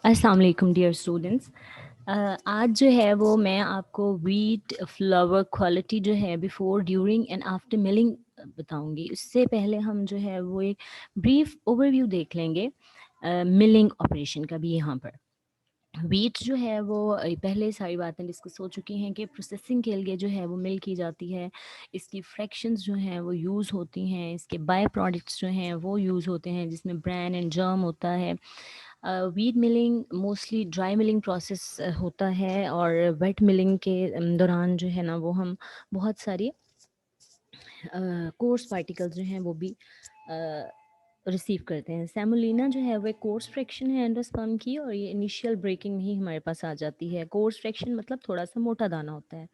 अस्सलाम वालेकुम dear students. आज जो है वो मैं आपको वीट फ्लावर क्वालिटी जो है before during and after milling बताऊंगी। उससे पहले हम जो है वो एक ब्रीफ ओवरव्यू देख लेंगे मिलिंग ऑपरेशन का भी। यहाँ पर वीट जो है वो पहले सारी बातें डिस्कस हो चुकी हैं कि प्रोसेसिंग के लिए जो है वो मिल की जाती है, इसकी फ्रैक्शंस जो हैं वो यूज़ होती हैं, इसके बाय प्रोडक्ट्स जो हैं वो यूज़ होते हैं जिसमें ब्रान एंड जर्म होता है। Wheat milling mostly dry milling process होता है, और वेट मिलिंग के दौरान जो है ना वो हम बहुत सारी कोर्स पार्टिकल्स जो हैं वो भी रिसीव करते हैं। सेमोलिना जो है वो एक कोर्स फ्रैक्शन है एंडोस्पर्म की, और ये इनिशियल ब्रेकिंग में ही हमारे पास आ जाती है। कोर्स फ्रैक्शन मतलब थोड़ा सा मोटा दाना होता है।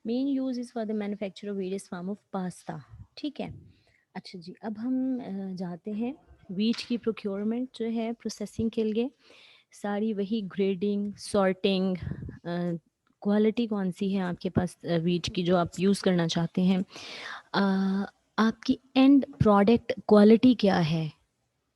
Main use is for the manufacture of various form of pasta. ठीक है, अच्छा जी, अब हम जाते हैं वीट की प्रोक्योरमेंट जो है प्रोसेसिंग के लिए। सारी वही ग्रेडिंग, सॉर्टिंग, क्वालिटी कौन सी है आपके पास वीट की जो आप यूज़ करना चाहते हैं, आपकी एंड प्रोडक्ट क्वालिटी क्या है,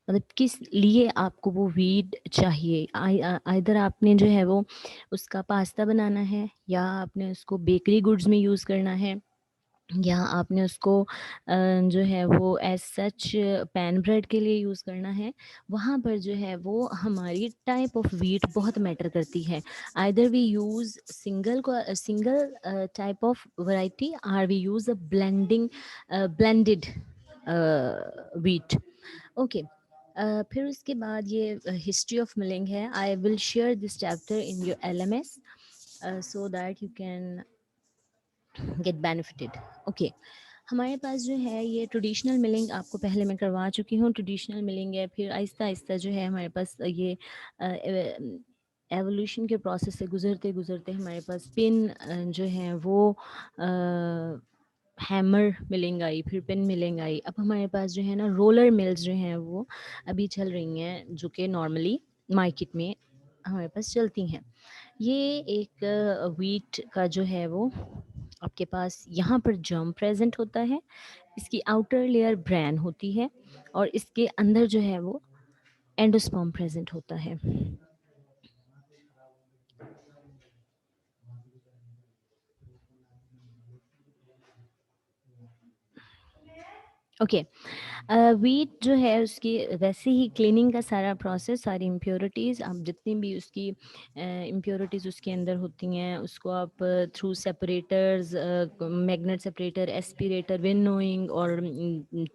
मतलब किस लिए आपको वो वीट चाहिए। आइदर आपने जो है वो उसका पास्ता बनाना है, या आपने उसको बेकरी गुड्स में यूज़ करना है, या आपने उसको जो है वो एज सच पैन ब्रेड के लिए यूज़ करना है। वहाँ पर जो है वो हमारी टाइप ऑफ वीट बहुत मैटर करती है। Either we use single type of variety, or we use a blended wheat. Okay, फिर उसके बाद ये हिस्ट्री ऑफ मिलिंग है। I will share this chapter in your LMS so that you can get benefited. Okay, हमारे पास जो है ये ट्रेडिशनल मिलिंग आपको पहले मैं करवा चुकी हूँ। ट्रेडिशनल मिलिंग है, फिर आहिस्ता आहिस्ता जो है हमारे पास ये एवोल्यूशन के प्रोसेस से गुजरते गुजरते हमारे पास पिन जो है वो हैमर मिलिंग आई, फिर पिन मिलिंग आई। अब हमारे पास जो है ना रोलर मिल्स जो हैं वो अभी चल रही हैं, जो कि नॉर्मली मार्केट में हमारे पास चलती हैं। ये एक वीट का जो है वो आपके पास यहाँ पर जर्म प्रेजेंट होता है, इसकी आउटर लेयर ब्रैन होती है, और इसके अंदर जो है वो एंडोस्पर्म प्रेजेंट होता है। ओके, वीट जो है उसकी वैसे ही क्लीनिंग का सारा प्रोसेस, सारी इम्प्योरिटीज़, आप जितनी भी उसकी इम्प्योरिटीज़ उसके अंदर होती हैं उसको आप through separators, magnet separator, aspirator, winnowing और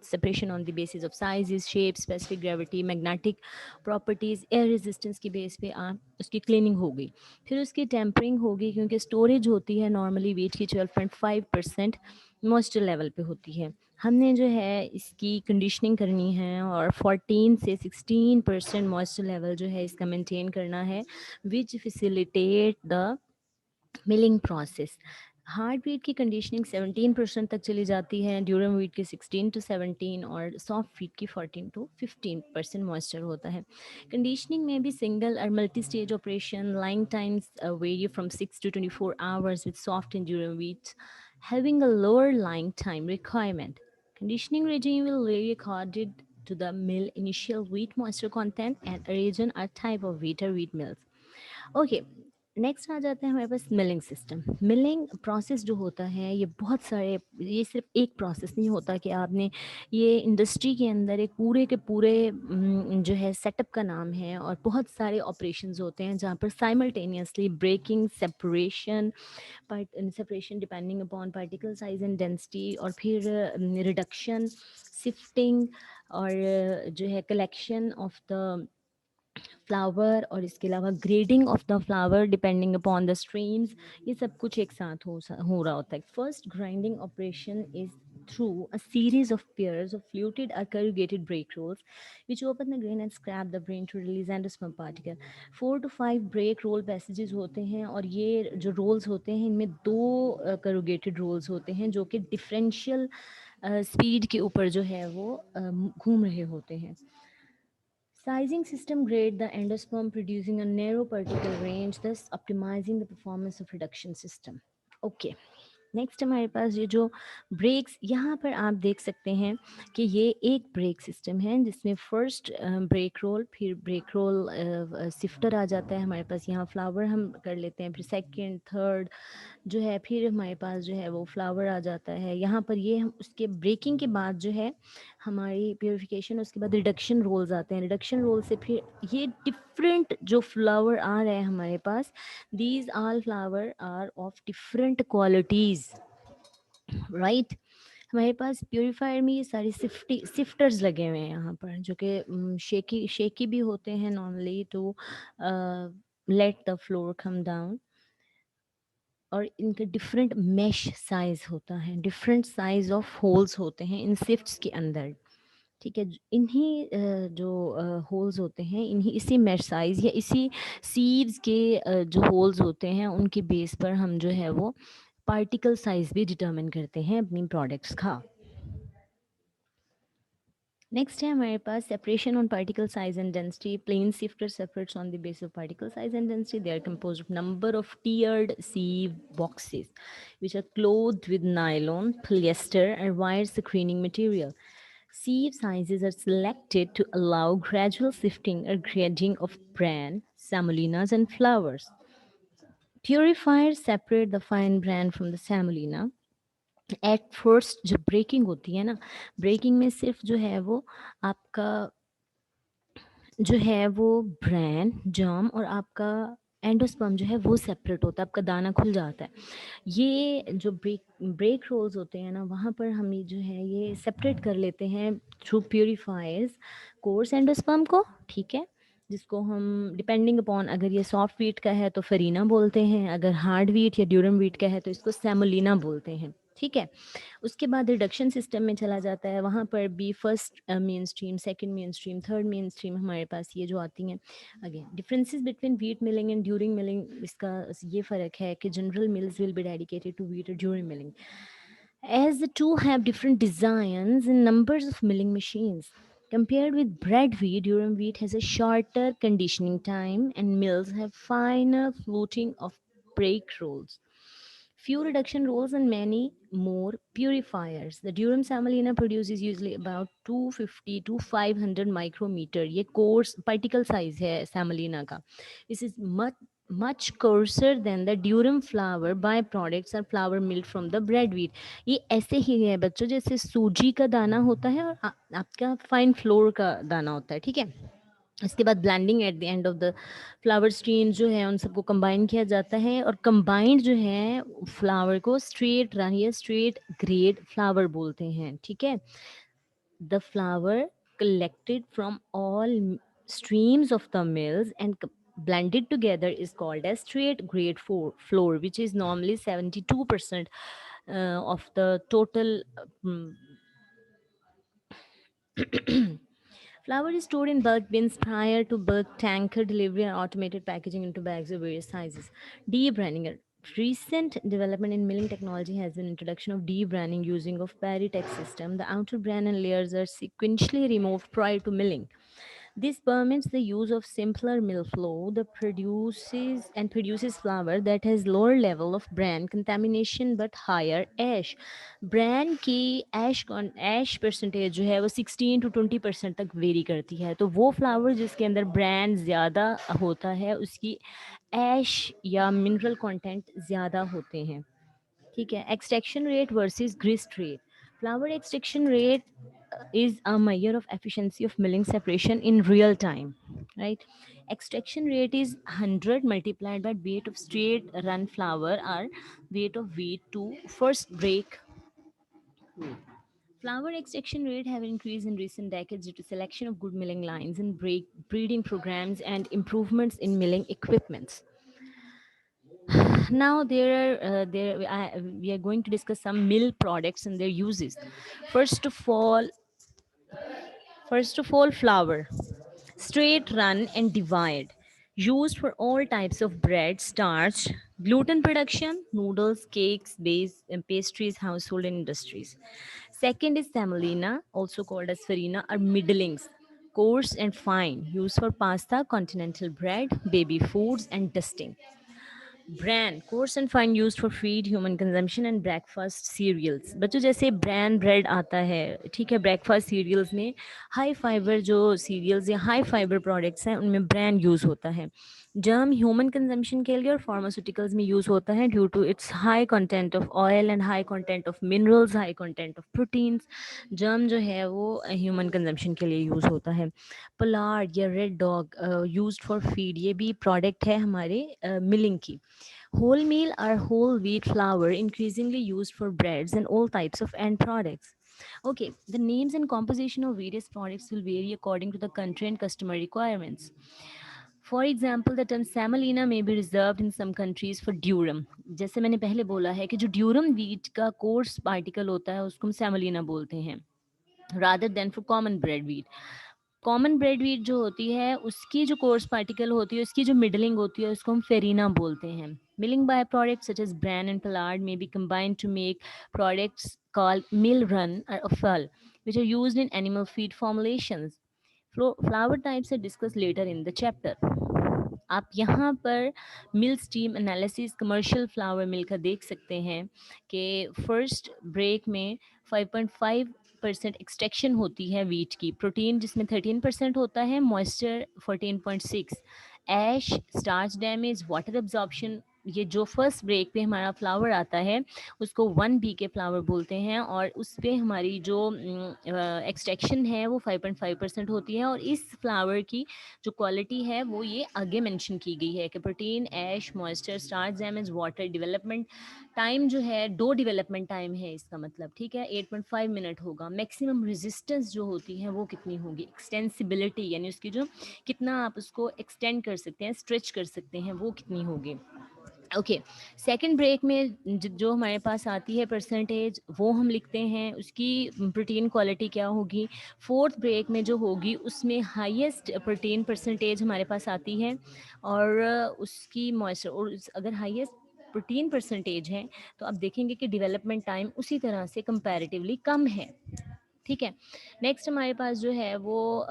separation on the basis of sizes, shape, specific gravity, magnetic properties, air resistance की बेस पे आप उसकी क्लीनिंग हो गई। फिर उसकी टेम्परिंग होगी, क्योंकि स्टोरेज होती है नॉर्मली वीट की 12.5% मॉइस्चर लेवल पे होती है। हमने जो है इसकी कंडीशनिंग करनी है, और 14 से 16% मॉइस्चर लेवल जो है इसका मेंटेन करना है, which facilitate the milling process. Hard wheat की कंडीशनिंग 17% तक चली जाती है, ड्यूरम वीट की 16 to 17, और सॉफ्ट वीट की 14 to 15% मॉइस्चर होता है। कंडीशनिंग में भी सिंगल और multi stage operation, lying times very from 6 to 24 hours with soft and durum wheats having a lower lying time requirement. Conditioning regime will vary according to the mill initial wheat moisture content and region or type of wheat or wheat mills. Okay, next आ जाता है हमारे पास milling system. Milling process जो होता है ये बहुत सारे, ये सिर्फ एक प्रोसेस नहीं होता कि आपने ये इंडस्ट्री के अंदर एक पूरे के पूरे जो है सेटअप का नाम है, और बहुत सारे ऑपरेशंस होते हैं जहाँ पर simultaneously breaking, separation, separation depending upon particle size and density, और फिर रिडक्शन, सिफ्टिंग, और जो है कलेक्शन ऑफ द फ्लावर, और इसके अलावा grading of the flower depending upon the streams, ये सब कुछ एक साथ हो रहा होता है। First grinding operation is through a series of pairs of fluted or corrugated break rolls which open the grain and scrap the brain to release endosperm particle. 4 to 5 break roll passages होते हैं, और ये जो roles होते हैं इनमें दो corrugated rolls होते हैं जो कि डिफरेंशियल स्पीड के ऊपर जो है वो घूम रहे होते हैं। Sizing system grade the endosperm producing a narrow particle range, thus optimizing the performance of reduction system. Okay. Next हमारे पास ये जो ब्रेक्स, यहाँ पर आप देख सकते हैं कि ये एक ब्रेक सिस्टम है जिसमें फर्स्ट ब्रेक रोल, फिर ब्रेक रोल सिफ्टर आ जाता है हमारे पास, यहाँ फ्लावर हम कर लेते हैं, फिर सेकंड थर्ड जो है, फिर हमारे पास जो है वो फ्लावर आ जाता है यहाँ पर। ये हम उसके ब्रेकिंग के बाद जो है हमारी प्योरिफिकेशन, उसके बाद रिडक्शन रोल्स आते हैं, रिडक्शन रोल से फिर ये डिफरेंट जो फ्लावर आ रहे हैं हमारे पास, these all flour are of different qualities, right. हमारे पास प्योरीफायर में ये सारे सिफ्टर्स लगे हुए हैं यहाँ पर, जो कि शेकी शेकी भी होते हैं normally to let the floor come down, और इनका डिफरेंट मैश साइज होता है, डिफरेंट साइज ऑफ होल्स होते हैं इन सिफ्ट्स के अंदर, ठीक है। इन्हीं जो होल्स होते हैं, इन्हीं इसी मैश साइज या इसी सीव्स के जो होल्स होते हैं उनके बेस पर हम जो है वो पार्टिकल साइज भी डिटरमिन करते हैं अपनी प्रोडक्ट्स का। नेक्स्ट है हमारे पास separation on particle size and density. Plain sifter separates on the basis of particle size and density. They are composed of number of tiered sieve boxes which are clothed with nylon, polyester and wire screening material. Sieve sizes are selected to allow gradual sifting or grading of bran, semolinas and flowers. Purifiers separate the fine bran from the semolina. At first जब breaking होती है ना, breaking में सिर्फ जो है वो आपका जो है वो ब्रेन जर्म और आपका एंडोस्पर्म जो है वो सेपरेट होता है, आपका दाना खुल जाता है। ये जो ब्रेक ब्रेक रोल्स होते हैं ना, वहाँ पर हम ये जो है ये सेपरेट कर लेते हैं थ्रू प्योरीफायर्स कोर्स एंडोस्पर्म को, ठीक है, जिसको हम डिपेंडिंग अपॉन, अगर ये सॉफ्ट वीट का है तो फरीना बोलते हैं, अगर हार्ड वीट या ड्यूरम वीट का है तो इसको सेमोलिना बोलते हैं, ठीक है। उसके बाद रिडक्शन सिस्टम में चला जाता है, वहाँ पर भी first main stream, second main stream, third main stream हमारे पास ये जो आती हैं। Again differences between wheat milling and durum milling, इसका ये फ़र्क है कि general mills will be dedicated to wheat और durum milling, as the two have different designs and numbers of milling machines. Compared with bread wheat, durum wheat has a shorter conditioning time and mills have finer fluting of break rolls, few reduction rolls and many more purifiers. The durum semolina produces usually about 250 to 500 micrometer. ये coarse particle size है semolina का. This is much coarser than the durum flour byproducts or flour milled from the bread wheat. ये ऐसे ही है बच्चों, जैसे सूजी का दाना होता है और आपका फाइन फ्लोर का दाना होता है, ठीक है। इसके बाद blending at the end of the flower stream जो है उन सबको कंबाइन किया जाता है, और कंबाइंड जो है फ्लावर को स्ट्रेट रन या स्ट्रेट ग्रेड फ्लावर बोलते हैं, ठीक है। The flower collected from all streams of the mills and blended together is called as straight grade flour, which is normally 72% of the total flour is stored in bulk bins prior to bulk tanker delivery and automated packaging into bags of various sizes. Debranding. A recent development in milling technology has been introduction of debranding using of Paritech system. The outer bran and layers are sequentially removed prior to milling. This permits the use of simpler mill flow that produces flour that has lower level of bran contamination but higher ash. Brand की ऐश percentage जो है वो 16 to 20% तक very करती है, तो वो flower जिसके अंदर ब्रांड ज़्यादा होता है उसकी ऐश या मिनरल कंटेंट ज़्यादा होते हैं, ठीक है। Extraction rate versus grist rate. Flour extraction rate is a measure of efficiency of milling separation in real time, right? Extraction rate is 100 multiplied by weight of straight run flour or weight of wheat to first break. Flour extraction rate have increased in recent decades due to selection of good milling lines and breeding programs and improvements in milling equipments. Now we are going to discuss some mill products and their uses. First of all, flour. Straight run and divide. Used for all types of bread, starch, gluten production, noodles, cakes, base, and pastries, household and industries. Second is semolina, also called as farina, or middlings, coarse and fine, used for pasta, continental bread, baby foods, and dusting. Bran coarse and fine used for feed human consumption and breakfast cereals. बच्चों जैसे bran bread आता है, ठीक है, breakfast cereals में high fibre जो cereals या high fibre products हैं उनमें ब्रांड यूज़ होता है। जर्म ह्यूमन कंजम्पशन के लिए और फार्मास्यूटिकल्स में यूज़ होता है due to its high content of oil and high content of minerals, high content of proteins. Germ जो है वो ह्यूमन कंजम्पशन के लिए यूज़ होता है। पलार्ड या red dog used for feed, ये भी प्रोडक्ट है हमारे मिलिंग की। Wholemeal or whole wheat flour increasingly used for breads and all types of end products. Okay, the names and composition of various products will vary according to the country and customer requirements. For example, the term semolina may be reserved in some countries for durum. जैसे मैंने पहले बोला है कि जो durum wheat का coarse particle होता है उसको हम semolina बोलते हैं, rather than for common bread wheat. Common bread wheat जो होती है उसकी जो कोर्स पार्टिकल होती है, उसकी जो मिडलिंग होती है, उसको हम फेरिना बोलते हैं। Milling by products such as bran and pollard may be combined to make products called mill run or offal, which are used in animal feed formulations. Flower types are discussed later in the chapter. आप यहाँ पर मिल steam analysis commercial flower मिल का देख सकते हैं कि first break में 5.5% extraction होती है वीट की, प्रोटीन जिसमें 13% होता है, मॉइस्चर 14.6, ऐश, स्टार्च डैमेज, वाटर एब्जॉर्प्शन। ये जो फर्स्ट ब्रेक पे हमारा फ्लावर आता है उसको 1 बी के फ्लावर बोलते हैं, और उस पे हमारी जो एक्सट्रैक्शन है वो 5.5% होती है। और इस फ्लावर की जो क्वालिटी है वो ये आगे मेंशन की गई है कि protein, ash, moisture, starch damage, water, development time जो है 2 डेवलपमेंट टाइम है इसका मतलब, ठीक है, 8.5 मिनट होगा। मैक्सिमम रेजिस्टेंस जो होती है वो कितनी होगी, एक्सटेंसिबिलिटी यानी उसकी जो कितना आप उसको एक्सटेंड कर सकते हैं, स्ट्रेच कर सकते हैं, वो कितनी होगी। ओके, सेकंड ब्रेक में जो हमारे पास आती है परसेंटेज वो हम लिखते हैं, उसकी प्रोटीन क्वालिटी क्या होगी। फोर्थ ब्रेक में जो होगी उसमें हाईएस्ट प्रोटीन परसेंटेज हमारे पास आती है, और उसकी मॉइस्चर, और अगर हाईएस्ट प्रोटीन परसेंटेज है तो आप देखेंगे कि डेवलपमेंट टाइम उसी तरह से कंपैरेटिवली कम है, ठीक है। नेक्स्ट हमारे पास जो है वो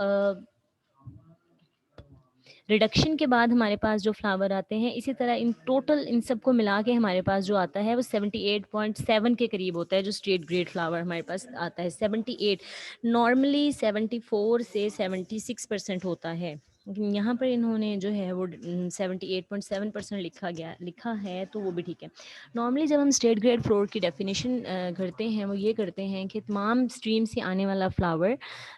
रिडक्शन के बाद हमारे पास जो फ्लावर आते हैं, इसी तरह इन टोटल इन सबको मिला के हमारे पास जो आता है वो 78.7 के करीब होता है। जो स्ट्रेट ग्रेड फ्लावर हमारे पास आता है 78, नॉर्मली 74 से 76% होता है, लेकिन यहाँ पर इन्होंने जो है वो 78.7% लिखा है, तो वो भी ठीक है। नॉर्मली जब हम स्टेट ग्रेड फ्लोर की डेफिनेशन करते हैं वो ये करते हैं कि तमाम स्ट्रीम से आने वाला फ्लावर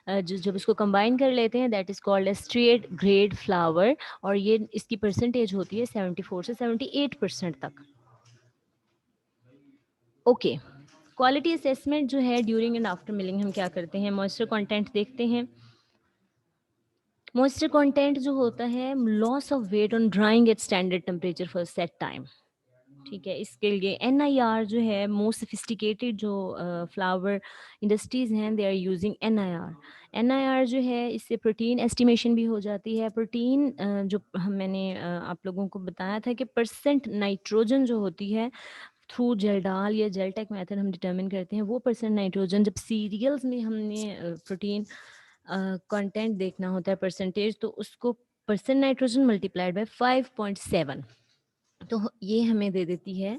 जो जब इसको कंबाइन कर लेते हैं that is called a straight grade flower, और ये इसकी परसेंटेज होती है 74 से 78% तक। ओके, क्वालिटी असेसमेंट जो है ड्यूरिंग एंड आफ्टर मिलिंग हम क्या करते हैं, मॉइस्चर कंटेंट देखते हैं। मॉइस्चर कंटेंट जो होता है, loss of weight on drying at standard temperature for set time, ठीक है। इसके लिए NIR जो है, मोस्ट सोफिस्टिकेटेड जो फ्लावर इंडस्ट्रीज हैं दे आर यूजिंग NIR जो है, इससे प्रोटीन एस्टिमेशन भी हो जाती है। प्रोटीन जो मैंने आप लोगों को बताया था कि परसेंट नाइट्रोजन जो होती है थ्रू जेलडाल या जेलटेक मेथड हम डिटरमिन करते हैं, वो परसेंट नाइट्रोजन जब सीरियल्स में हमने प्रोटीन कंटेंट देखना होता है परसेंटेज, तो उसको परसेंट नाइट्रोजन मल्टीप्लाइड बाय 5.7, तो ये हमें दे देती है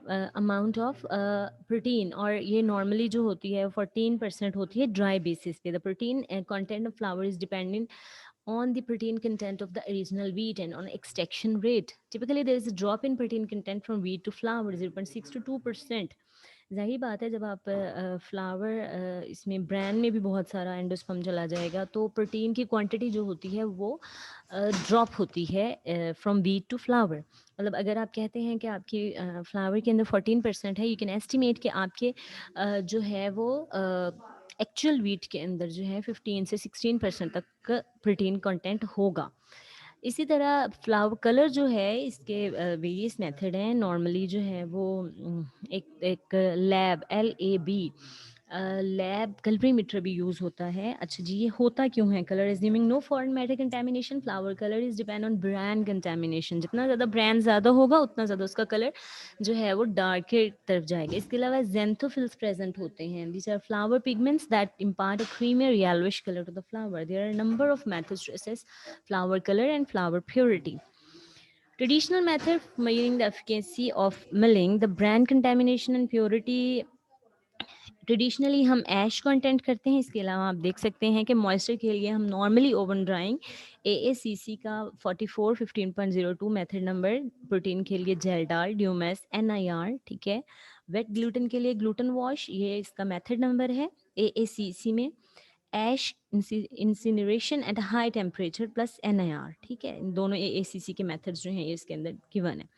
अमाउंट ऑफ प्रोटीन। और ये नॉर्मली जो होती है 14% होती है ड्राई बेसिस पे। The protein content of flower is dependent on the protein content of the original wheat and on extraction rate. Typically, there is a drop in protein content from wheat to flour 0.6 to 2%. ज़ाहिर बात है जब आप flower इसमें brand में भी बहुत सारा एंडोस्पर्म चला जाएगा तो प्रोटीन की क्वांटिटी जो होती है वो ड्रॉप होती है फ्रॉम वीट टू फ्लावर। मतलब अगर आप कहते हैं कि आपकी फ्लावर के अंदर 14% है, यू कैन एस्टिमेट कि आपके जो है वो एक्चुअल वीट के अंदर जो है 15 से 16% तक का प्रोटीन कंटेंट होगा। इसी तरह फ्लावर कलर जो है इसके वेरियस मेथड हैं। नॉर्मली जो है वो एक एक लैब LAB लैब कलरीमीटर भी यूज़ होता है। अच्छा जी, ये होता क्यों है? Colour assuming no foreign matter contamination, flour colour is depend on bran contamination. जितना ज़्यादा ब्रांड ज़्यादा होगा उतना ज़्यादा उसका कलर जो है वो डार्क की तरफ जाएगा। इसके अलावा जेंथोफिल्स प्रेजेंट होते हैं, these are flour pigments that impart a creamy और yellowish colour to the flour. There are number of methods to assess flower color and flower purity. Traditional method measuring the efficacy of milling, the brand contamination and purity, traditionally हम ऐश content करते हैं। इसके अलावा आप देख सकते हैं कि मॉइस्चर के लिए हम नॉर्मली ओवन ड्राइंग एएसीसी का 4415.02 मेथड नंबर, प्रोटीन के लिए जेलडाल ड्यूमेस एनआईआर, ठीक है। वेट ग्लूटेन के लिए ग्लूटेन वॉश, ये इसका मेथड नंबर है एएसीसी में। Ash incineration at high temperature plus NIR, ठीक है। इन दोनों एएसीसी के मेथड्स जो हैं ये इसके अंदर गिवन है।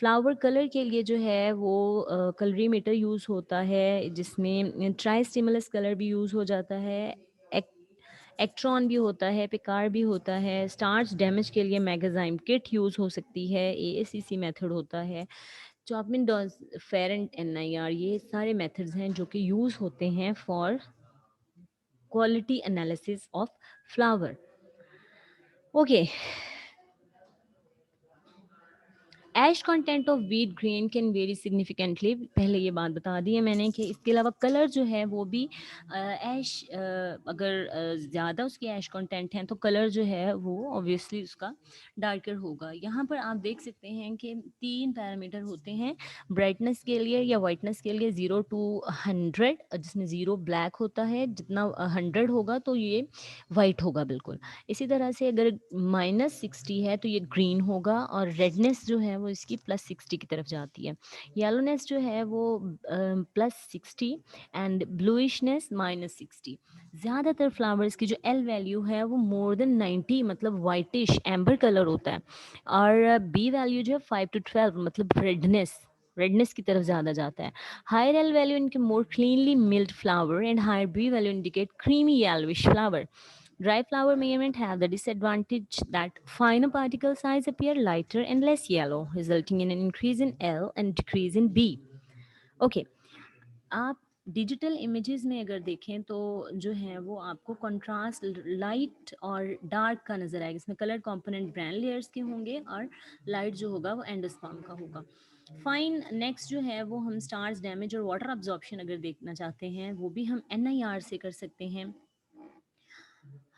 फ्लावर कलर के लिए जो है वो कलरीमीटर यूज़ होता है, जिसमें ट्राई स्टिमुलस कलर भी यूज़ हो जाता है, एक, एक्ट्रॉन भी होता है, पिकार भी होता है। स्टार्च डैमेज के लिए मैगजाइम किट यूज़ हो सकती है, एएसीसी मेथड होता है। चॉपमिन डॉज फेरेंट एनआईआर, ये सारे मेथड्स हैं जो कि यूज़ होते हैं for quality analysis of flour. Okay, ash content of wheat grain can very significantly, पहले ये बात बता दी है मैंने कि इसके अलावा कलर जो है वो भी ऐश, अगर ज़्यादा उसकी ऐश कंटेंट है तो कलर जो है वो ऑब्वियसली उसका डार्कर होगा। यहाँ पर आप देख सकते हैं कि 3 पैरामीटर होते हैं ब्राइटनेस के लिए या वाइटनेस के लिए, 0 to 100, जिसमें 0 ब्लैक होता है, जितना 100 होगा तो ये वाइट होगा बिल्कुल। इसी तरह से अगर -60 है तो ये ग्रीन होगा, और रेडनेस जो है वो इसकी +60 की तरफ जाती है। येलोनेस जो है वो +60 एंड ब्लूइशनेस -60। ज़्यादातर फ्लावर्स की जो एल वैल्यू है वो मोर देन 90, मतलब वाइटिश एम्बर कलर होता है, और बी वैल्यू जो है 5 to 12, मतलब रेडनेस की तरफ ज़्यादा जाता है। हायर एल वैल्यू इनके more cleanly milled flour, and higher b value indicate creamy yellowish flour. Dry flower measurement have the disadvantage that finer particle size appear lighter and less yellow, resulting in an increase in L and decrease in B. Okay, आप digital images में अगर देखें तो जो है वो आपको contrast light और डार्क का नज़र आएगा। इसमें कलर कंपोनेंट ब्रांड लेयर्स के होंगे, और लाइट जो होगा वो एंडोस्पर्म का होगा। फाइन, नेक्स्ट जो है वो हम स्टार्स डैमेज और वाटर अब्जॉर्प्शन अगर देखना चाहते हैं, वो भी हम एनआईआर से कर सकते हैं।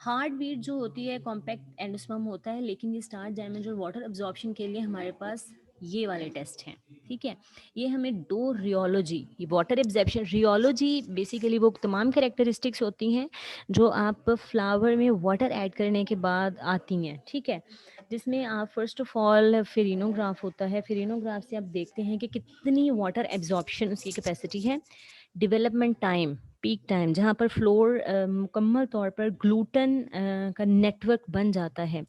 हार्ट बीट जो होती है कॉम्पैक्ट एंडोस्पर्म होता है, लेकिन ये स्टार डैमेज और वाटर अब्जॉर्प्शन के लिए हमारे पास ये वाले टेस्ट हैं, ठीक है। ये हमें दो रियोलॉजी, ये वाटर एब्जॉर्प्शन रियोलॉजी, बेसिकली वो तमाम कैरेक्टरिस्टिक्स होती हैं जो आप फ्लावर में वाटर ऐड करने के बाद आती हैं, ठीक है। जिसमें आप फर्स्ट ऑफ ऑल फेरिनोग्राफ होता है, फेरिनोग्राफ से आप देखते हैं कि कितनी वाटर एब्जॉर्प्शन उसकी कैपेसिटी है। डेवलपमेंट टाइम, पीक टाइम, जहाँ पर फ्लोर मुकम्मल तौर पर ग्लूटन का नेटवर्क बन जाता है।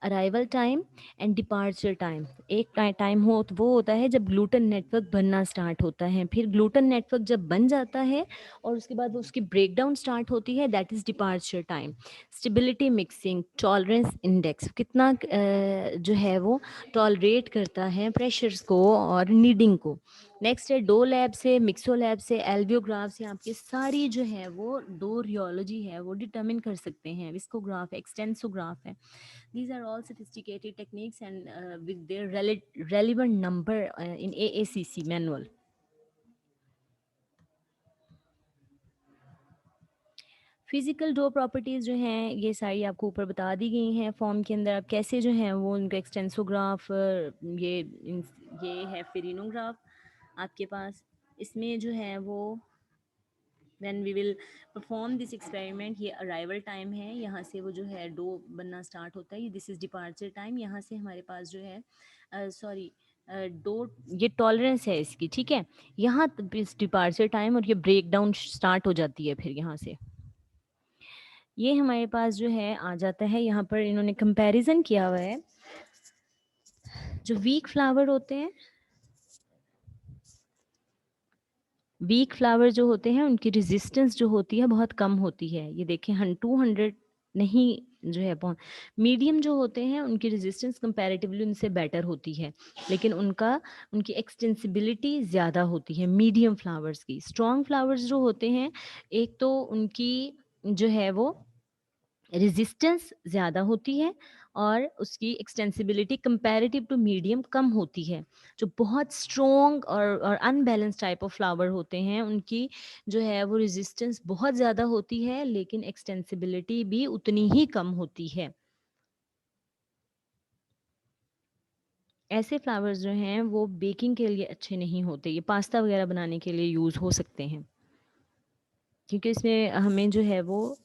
Arrival time and departure time, एक टाइम हो तो वो होता है जब ग्लूटन नेटवर्क बनना स्टार्ट होता है, फिर ग्लूटन नेटवर्क जब बन जाता है और उसके बाद उसकी ब्रेकडाउन स्टार्ट होती है, that is departure time. Stability mixing tolerance index, कितना जो है वो टॉलरेट करता है प्रेशर्स को और नीडिंग को। नेक्स्ट है डो लैब से, मिक्सो लैब से, एल्वियोग्राफ से आपकी सारी जो है वो डो रियोलॉजी है वो डिटर्मिन कर सकते हैं। विस्कोग्राफ है, एक्सटेंसोग्राफ है, these are all sophisticated techniques and with their relevant number in AACC manual. Physical dough properties जो हैं ये सारी आपको ऊपर बता दी गई हैं फॉर्म के अंदर। आप कैसे जो हैं वो उनका एक्सटेंसोग्राफ, ये है फेरिनोग्राफ आपके पास। इसमें जो है वो when we will perform this experiment, ये अराइवल टाइम है, यहाँ से वो जो है डो बनना स्टार्ट होता है, दिस इज़ डिपार्चर टाइम। यहाँ से हमारे पास जो है सॉरी डो, ये टॉलरेंस है इसकी, ठीक है। यहाँ डिपार्चर टाइम और ये ब्रेक डाउन स्टार्ट हो जाती है फिर यहाँ से। ये हमारे पास जो है आ जाता है, यहाँ पर इन्होंने कंपैरिजन किया हुआ है। जो वीक फ्लावर होते हैं, वीक फ्लावर जो होते हैं उनकी रेजिस्टेंस जो होती है बहुत कम होती है। ये देखें 200 नहीं जो है बहुत। मीडियम जो होते हैं उनकी रेजिस्टेंस कंपैरेटिवली उनसे बेटर होती है, लेकिन उनकी एक्सटेंसिबिलिटी ज़्यादा होती है मीडियम फ्लावर्स की। स्ट्रॉन्ग फ्लावर्स जो होते हैं, एक तो उनकी जो है वो रेजिस्टेंस ज़्यादा होती है, और उसकी एक्सटेंसिबिलिटी कंपैरेटिव टू मीडियम कम होती है। जो बहुत स्ट्रॉन्ग और अनबैलेंस टाइप ऑफ फ्लावर होते हैं उनकी जो है वो रेजिस्टेंस बहुत ज़्यादा होती है, लेकिन एक्सटेंसिबिलिटी भी उतनी ही कम होती है। ऐसे फ्लावर्स जो हैं वो बेकिंग के लिए अच्छे नहीं होते, ये पास्ता वगैरह बनाने के लिए यूज़ हो सकते हैं, क्योंकि इसमें हमें जो है वो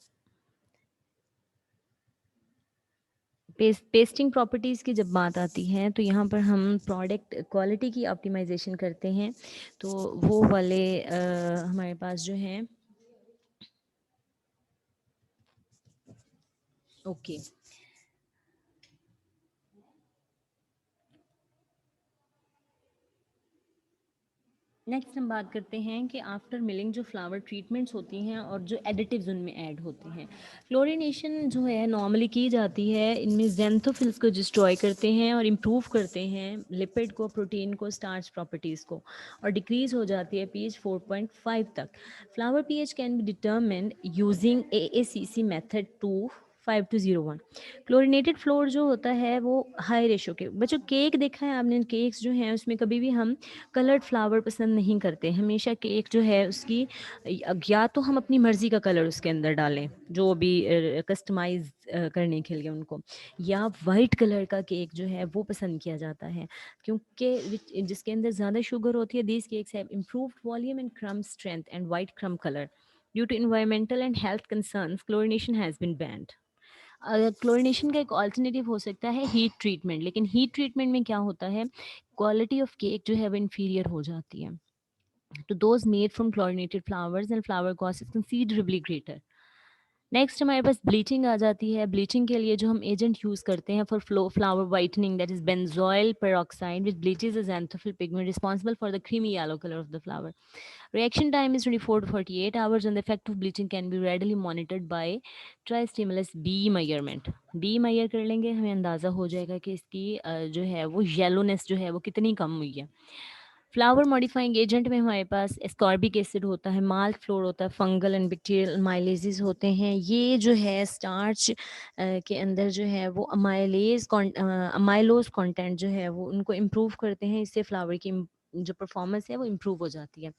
पेस्टिंग प्रॉपर्टीज़ की जब बात आती है तो यहाँ पर हम प्रोडक्ट क्वालिटी की ऑप्टिमाइजेशन करते हैं, तो वो वाले हमारे पास जो हैं। ओके, नेक्स्ट हम बात करते हैं कि आफ्टर मिलिंग जो फ्लावर ट्रीटमेंट्स होती हैं और जो एडिटिव्स उनमें ऐड होते हैं। क्लोरीनेशन जो है नॉर्मली की जाती है, इनमें जेंथोफिल्स को डिस्ट्रॉय करते हैं और इम्प्रूव करते हैं लिपिड को, प्रोटीन को, स्टार्च प्रॉपर्टीज़ को, और डिक्रीज हो जाती है पीएच 4.5 तक। Flower pH can be determined using AACC method 25201। Chlorinated floor जो होता है वो हाई रेशो के, बच्चों केक देखा है आपने, केक्स जो हैं उसमें कभी भी हम कलर्ड फ्लावर पसंद नहीं करते, हमेशा केक जो है उसकी या तो हम अपनी मर्ज़ी का कलर उसके अंदर डालें जो भी कस्टमाइज करने के लिए उनको, या वाइट कलर का केक जो है वो पसंद किया जाता है, क्योंकि जिसके अंदर ज़्यादा शुगर होती है। These cakes have improved volume and crumb strength and white crumb colour. Due to environmental and health concerns, chlorination has been banned. Chlorination का एक ऑल्टरनेटिव हो सकता है हीट ट्रीटमेंट, लेकिन हीट ट्रीटमेंट में क्या होता है, क्वालिटी ऑफ केक जो है वो इन्फीरियर हो जाती है to those made from chlorinated flowers, and flower cost is considerably greater. Next हमारे पास ब्लीचिंग आ जाती है। ब्लीचिंग के लिए जो हम एजेंट यूज़ करते हैं for flower whitening, that is benzoyl peroxide which bleaches a xanthophyll pigment responsible for the creamy yellow color of the flower. Reaction time is 24 to 48 hours and the effect of bleaching can be readily monitored by tristimulus B measurement. B measure कर लेंगे, हमें अंदाज़ा हो जाएगा कि इसकी जो है वो येलोनेस जो है वो कितनी कम हुई है। फ्लावर मॉडिफाइंग एजेंट में हमारे पास एस्कॉर्बिक एसिड होता है, माल्ट फ्लोर होता है, फंगल एंड बैक्टीरियल माइलेजेस होते हैं। ये जो है स्टार्च के अंदर जो है वो अमाइलोज कंटेंट जो है वो उनको इम्प्रूव करते हैं, इससे फ्लावर की जो परफॉर्मेंस है वो इम्प्रूव हो जाती है।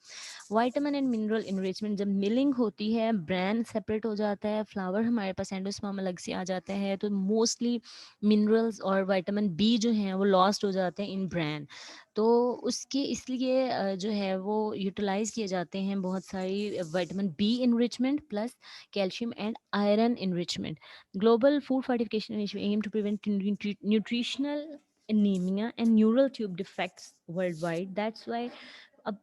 विटामिन एंड मिनरल इनरिचमेंट, जब मिलिंग होती है ब्रांड सेपरेट हो जाता है, फ्लावर हमारे पास एंडोस्पर्म अलग से आ जाता है, तो मोस्टली मिनरल्स और विटामिन बी जो हैं वो लॉस्ट हो जाते हैं इन ब्रांड, तो उसके इसलिए जो है वो यूटिलाइज किए जाते हैं बहुत सारी vitamin B enrichment plus calcium and iron enrichment. Global food fortification initiative aim to prevent nutritional anemia and neural tube defects worldwide. That's why अब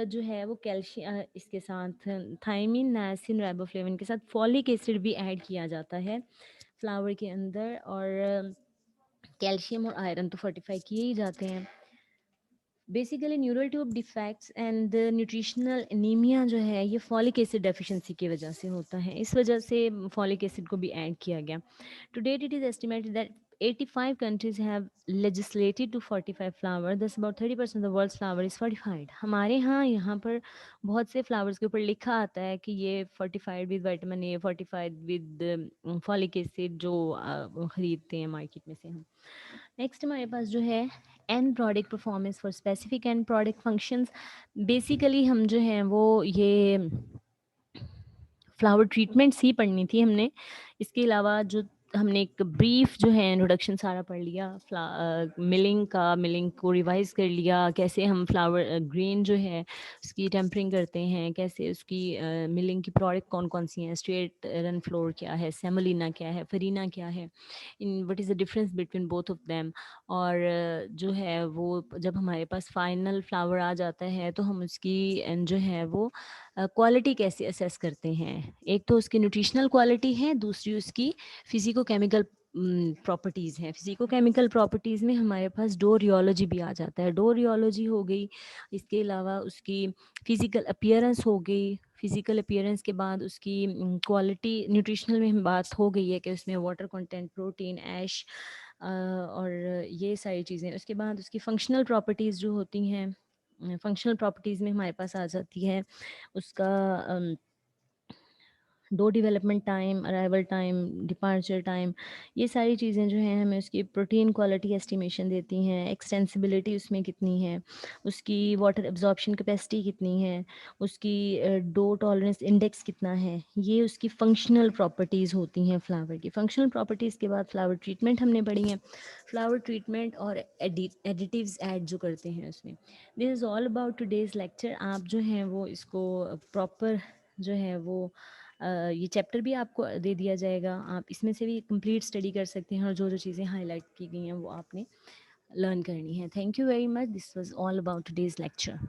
जो है वो कैल्शियम इसके साथ थायमिन, नायसिन, राइबोफ्लेविन के साथ फॉलिक एसिड भी ऐड किया जाता है फ्लावर के अंदर, और कैल्शियम और आयरन तो फोर्टिफाई किए ही जाते हैं। Basically neural tube defects and nutritional anaemia जो है ये फॉलिक एसिड डेफिशिएंसी की वजह से होता है, इस वजह से फॉलिक एसिड को भी ऐड किया गया। To date it is estimated that 85 countries have legislated to fortify flower, thus about 30% of the world's flower is fortified. हमारे यहाँ पर बहुत से फ्लावर्स के ऊपर लिखा आता है कि ये fortified with vitamin A, fortified with folic acid, जो खरीदते हैं मार्केट में से हम। नेक्स्ट हमारे पास जो है and product performance for specific and product functions. Basically हम जो हैं वो ये फ्लावर ट्रीटमेंट्स ही पढ़नी थी हमने, इसके अलावा जो हमने एक ब्रीफ जो है इंट्रोडक्शन सारा पढ़ लिया, मिलिंग को रिवाइज कर लिया, कैसे हम फ्लावर ग्रेन जो है उसकी टेम्परिंग करते हैं, कैसे उसकी मिलिंग की प्रोडक्ट कौन कौन सी हैं, स्ट्रेट रन फ्लोर क्या है, सेमोलिना क्या है, फरीना क्या है, in what is the difference between both of them. और जो है वो जब हमारे पास फाइनल फ्लावर आ जाता है तो हम उसकी जो है वो क्वालिटी कैसे असेस करते हैं। एक तो उसकी न्यूट्रिशनल क्वालिटी है, दूसरी उसकी फिजिको केमिकल प्रॉपर्टीज़ हैं। फिजिको केमिकल प्रॉपर्टीज़ में हमारे पास डोरियोलॉजी भी आ जाता है, डोरियोलॉजी हो गई, इसके अलावा उसकी फिजिकल अपीयरेंस हो गई, फिजिकल अपीयरेंस के बाद उसकी क्वालिटी, न्यूट्रिशनल में हम बात हो गई है कि उसमें वाटर कंटेंट, प्रोटीन, ऐश और ये सारी चीज़ें। उसके बाद उसकी फंक्शनल प्रॉपर्टीज़ जो होती हैं, फंक्शनल प्रॉपर्टीज़ में हमारे पास आ जाती है उसका dough development time, arrival time, departure time, ये सारी चीज़ें जो हैं हमें उसकी प्रोटीन क्वालिटी एस्टिमेशन देती हैं, एक्सटेंसिबिलिटी उसमें कितनी है, उसकी वाटर एब्जॉर्प्शन कैपेसिटी कितनी है, उसकी डो टॉलरेंस इंडेक्स कितना है, ये उसकी फंक्शनल प्रॉपर्टीज़ होती हैं फ्लावर की। फंक्शनल प्रॉपर्टीज़ के बाद फ्लावर ट्रीटमेंट हमने पढ़ी है। फ्लावर ट्रीटमेंट और एडिटिव्स ऐड जो करते हैं उसमें। This is all about today's lecture. आप जो हैं वो इसको प्रॉपर जो है वो ये चैप्टर भी आपको दे दिया जाएगा, आप इसमें से भी कंप्लीट स्टडी कर सकते हैं और जो जो चीज़ें हाईलाइट की गई हैं वो आपने लर्न करनी है। Thank you very much, this was all about today's lecture.